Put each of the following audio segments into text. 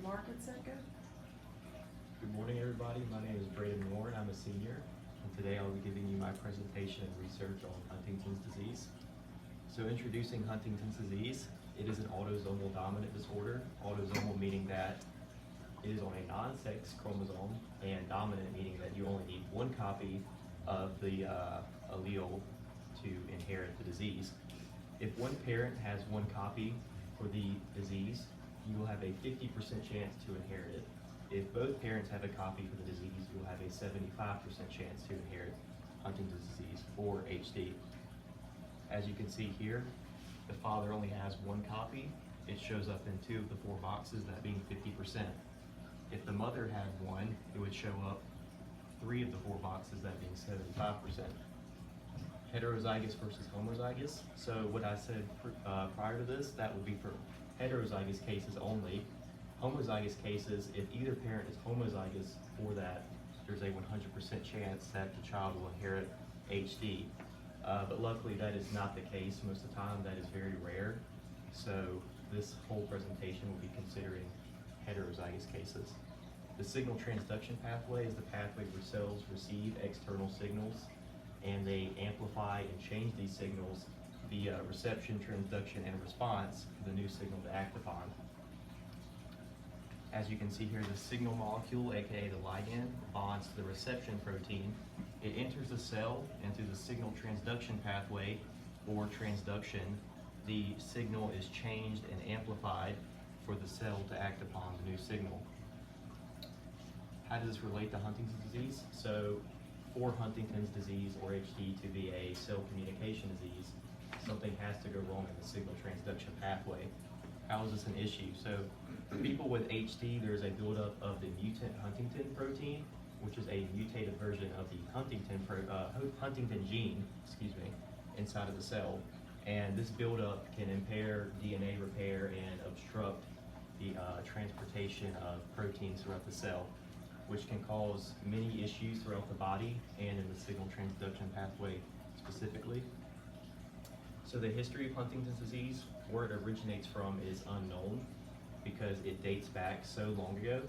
market sector. Good morning, everybody. My name is Braden Moore, and I'm a senior. And today I'll be giving you my presentation and research on Huntington's disease. So introducing Huntington's disease, it is an autosomal dominant disorder. Autosomal meaning that it is on a non-sex chromosome, and dominant meaning that you only need one copy of the allele to inherit the disease. If one parent has one copy for the disease, you will have a 50% chance to inherit it. If both parents have a copy for the disease, you'll have a 75% chance to inherit Huntington's disease or HD. As you can see here, the father only has one copy. It shows up in 2 of the 4 boxes, that being 50%. If the mother had one, it would show up 3 of the 4 boxes, that being 75%. Heterozygous versus homozygous. So what I said prior to this, that would be for heterozygous cases only. Homozygous cases, if either parent is homozygous for that, there's a 100% chance that the child will inherit HD. But luckily that is not the case. Most of the time that is very rare. So this whole presentation will be considering heterozygous cases. The signal transduction pathway is the pathway where cells receive external signals and they amplify and change these signals via reception, transduction, and response for the new signal to act upon. As you can see here, the signal molecule, aka the ligand, bonds to the reception protein. It enters the cell, and through the signal transduction pathway, or transduction, the signal is changed and amplified for the cell to act upon the new signal. How does this relate to Huntington's disease? So, for Huntington's disease or HD to be a cell communication disease, something has to go wrong in the signal transduction pathway. How is this an issue? So for people with HD, there's a buildup of the mutant Huntington protein, which is a mutated version of the Huntington gene, inside of the cell. And this buildup can impair DNA repair and obstruct the transportation of proteins throughout the cell, which can cause many issues throughout the body and in the signal transduction pathway specifically. So the history of Huntington's disease, where it originates from, is unknown because it dates back so long ago.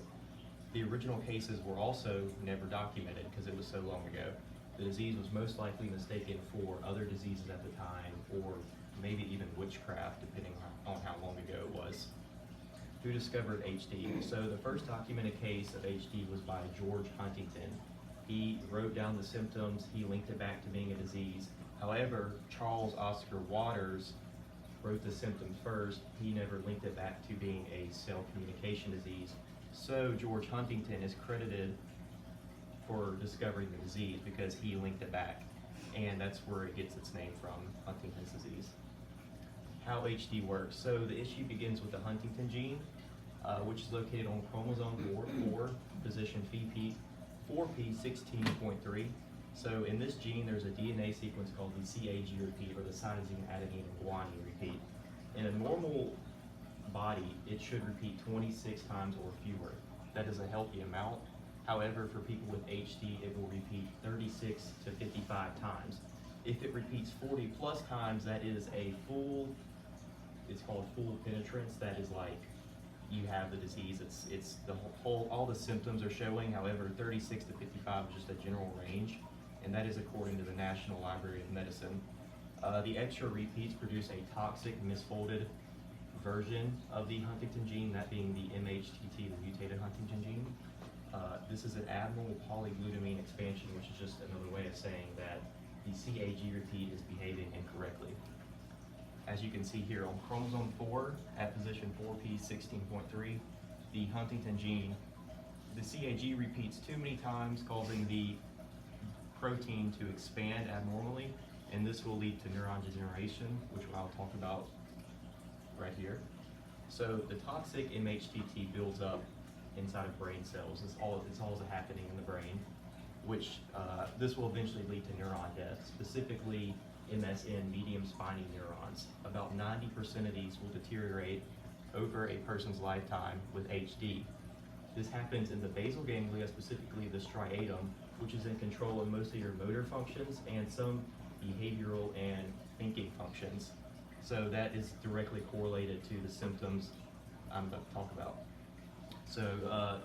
The original cases were also never documented because it was so long ago. The disease was most likely mistaken for other diseases at the time, or maybe even witchcraft, depending on how long ago it was. Who discovered HD? So the first documented case of HD was by George Huntington. He wrote down the symptoms, he linked it back to being a disease. However, Charles Oscar Waters wrote the symptoms first. He never linked it back to being a cell communication disease. So George Huntington is credited for discovering the disease because he linked it back. And that's where it gets its name from, Huntington's disease. How HD works. So the issue begins with the Huntington gene, which is located on chromosome 4, position 4p16.3. So in this gene, there's a DNA sequence called the CAG repeat, or the cytosine, adenine, and guanine repeat. In a normal body, it should repeat 26 times or fewer. That is a healthy amount. However, for people with HD, it will repeat 36 to 55 times. If it repeats 40 plus times, that is a it's called full penetrance. That is like you have the disease. It's the whole, all the symptoms are showing. However, 36 to 55 is just a general range, and that is according to the National Library of Medicine. The extra repeats produce a toxic misfolded version of the Huntington gene, that being the MHTT, the mutated Huntington gene. This is an abnormal polyglutamine expansion, which is just another way of saying that the CAG repeat is behaving incorrectly. As you can see here on chromosome 4 at position 4p16.3, the Huntington gene, the CAG repeats too many times, causing the protein to expand abnormally, and this will lead to neuron degeneration, which I'll talk about right here. So the toxic MHTT builds up inside of brain cells. It's all happening in the brain, which this will eventually lead to neuron death, specifically MSN, medium spiny neurons. About 90% of these will deteriorate over a person's lifetime with HD. This happens in the basal ganglia, specifically the striatum, which is in control of most of your motor functions and some behavioral and thinking functions. So that is directly correlated to the symptoms I'm about to talk about. So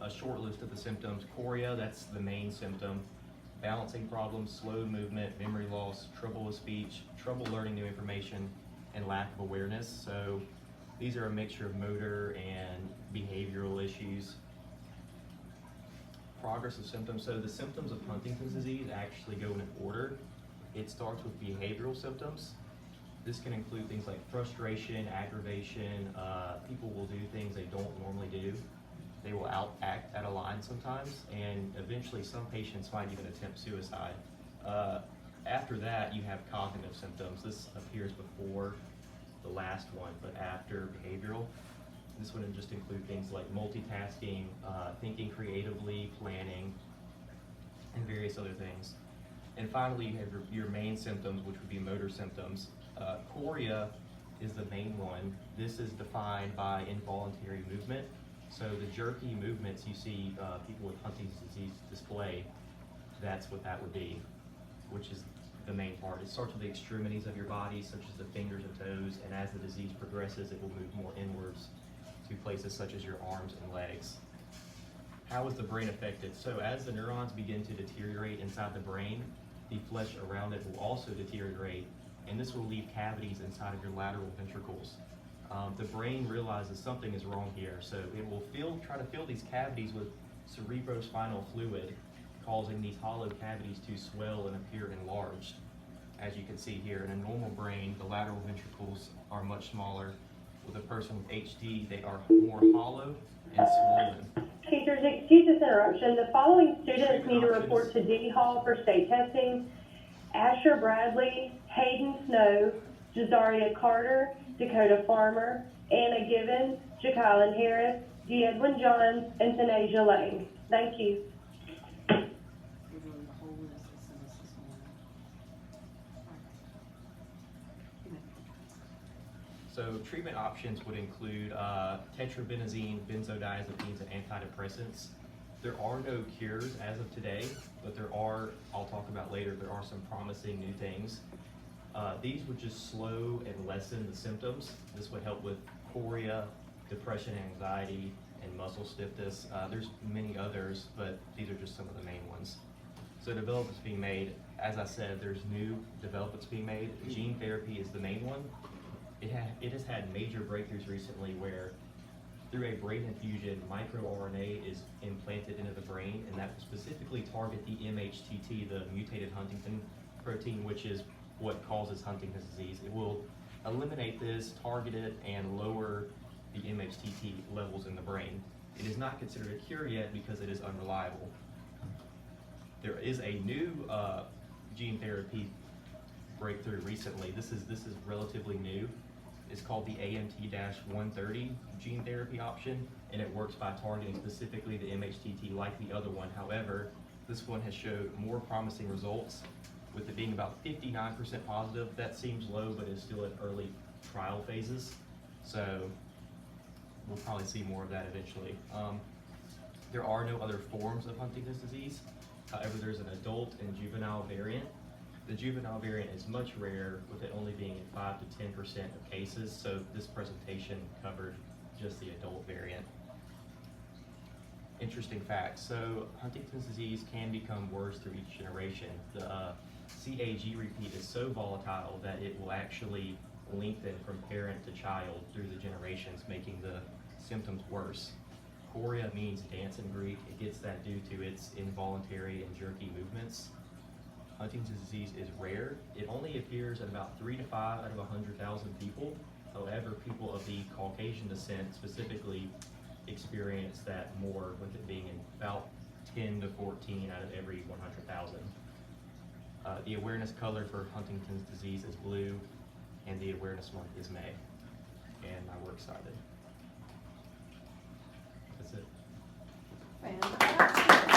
a short list of the symptoms: chorea, that's the main symptom; balancing problems, slow movement, memory loss, trouble with speech, trouble learning new information, and lack of awareness. So these are a mixture of motor and behavioral issues. Progress of symptoms. So the symptoms of Huntington's disease actually go in order. It starts with behavioral symptoms. This can include things like frustration, aggravation. People will do things they don't normally do. They will act out of line sometimes, and eventually some patients might even attempt suicide. After that, you have cognitive symptoms. This appears before the last one, but after behavioral. This would just include things like multitasking, thinking creatively, planning, and various other things. And finally, you have your main symptoms, which would be motor symptoms. Chorea is the main one. This is defined by involuntary movement. So the jerky movements you see people with Huntington's disease display, that's what that would be, which is the main part. It starts with the extremities of your body, such as the fingers and toes, and as the disease progresses, it will move more inwards to places such as your arms and legs. How is the brain affected? So as the neurons begin to deteriorate inside the brain, the flesh around it will also deteriorate, and this will leave cavities inside of your lateral ventricles. The brain realizes something is wrong here, so it will try to fill these cavities with cerebrospinal fluid, causing these hollow cavities to swell and appear enlarged. As you can see here, in a normal brain, the lateral ventricles are much smaller. With a person with HD, they are more hollow and swollen. Teachers, excuse this interruption. The following students need to report to D Hall for state testing. Asher Bradley, Hayden Snow, Jazaria Carter, Dakota Farmer, Anna Gibbons, Jacqueline Harris, Edwin Johns, and Tanasia Lang. Thank you. So treatment options would include tetrabenazine, benzodiazepines, and antidepressants. There are no cures as of today, but there are, I'll talk about later, there are some promising new things. These would just slow and lessen the symptoms. This would help with chorea, depression, anxiety, and muscle stiffness. There's many others, but these are just some of the main ones. So developments being made, as I said, there's new developments being made. Gene therapy is the main one. It has had major breakthroughs recently where through a brain infusion, microRNA is implanted into the brain, and that will specifically target the MHTT, the mutated Huntington protein, which is what causes Huntington's disease. It will eliminate this, target it, and lower the MHTT levels in the brain. It is not considered a cure yet because it is unreliable. There is a new gene therapy breakthrough recently. This is relatively new. It's called the AMT-130 gene therapy option, and it works by targeting specifically the MHTT like the other one. However, this one has showed more promising results, with it being about 59% positive. That seems low, but is still at early trial phases. So we'll probably see more of that eventually. There are no other forms of Huntington's disease. However, there's an adult and juvenile variant. The juvenile variant is much rarer, with it only being in 5 to 10% of cases, so this presentation covered just the adult variant. Interesting fact, so Huntington's disease can become worse through each generation. The CAG repeat is so volatile that it will actually lengthen from parent to child through the generations, making the symptoms worse. Chorea means dance in Greek. It gets that due to its involuntary and jerky movements. Huntington's disease is rare. It only appears in about 3 to 5 out of 100,000 people. However, people of the Caucasian descent specifically experience that more, with it being in about 10 to 14 out of every 100,000. The awareness color for Huntington's disease is blue, and the awareness month is May. And we're excited. That's it.